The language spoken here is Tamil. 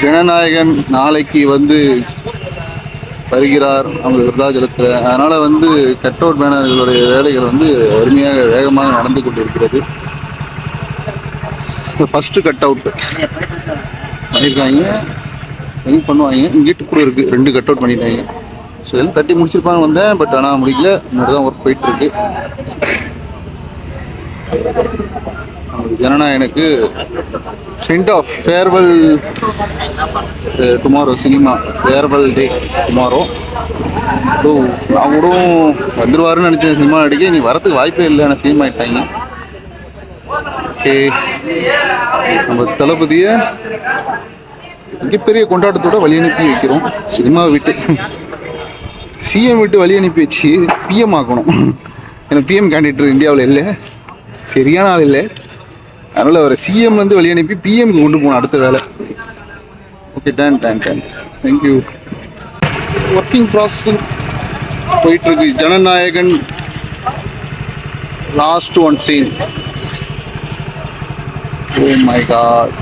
ஜனநாயகன் நாளைக்கு வந்து வருகிறார் அவங்க விருதாச்சலத்தில். அதனால் வந்து கட் அவுட் பேனர்களுடைய வேலைகள் வந்து அருமையாக வேகமாக நடந்து கொண்டிருக்கிறது. ஃபஸ்ட்டு கட் அவுட் பண்ணியிருக்காங்க, பண்ணுவாங்க. இங்கிட்டு கூட இருக்குது, 2 கட் அவுட் பண்ணிட்டாங்க. ஸோ எல்லாம் கட்டி முடிச்சிருப்பாங்க வந்தேன், பட் ஆனால் முடிக்கல. முன்னாடி தான் ஒர்க் போயிட்டுருக்கு. நமக்கு ஜனநாயகனுக்கு send off farewell tomorrow, cinema farewell day tomorrow. So நான் கூட வந்துடுவாருன்னு நினச்சேன் சினிமா நடிக்க. நீ வரதுக்கு வாய்ப்பே இல்லை, ஆனால் சினிமா ஆகிட்டாங்க. ஓகே, நம்ம தளபதியை மிகப்பெரிய கொண்டாட்டத்தோட வழி அனுப்பி வைக்கிறோம். சினிமா விட்டு சிஎம் விட்டு வழி அனுப்பி வச்சு பிஎம் ஆக்கணும். ஏன்னா பிஎம் கேண்டிடேட் இந்தியாவில் இல்லை, சரியான ஆள் இல்லை. அதனால் அவரை சிஎம் வந்து வழி அனுப்பி பிஎம்க்கு கொண்டு போகணும் அடுத்த வேலை. Okay, done thank you. Working processing போயிட்டுருக்கு. Jananayagan last one scene. Oh my God.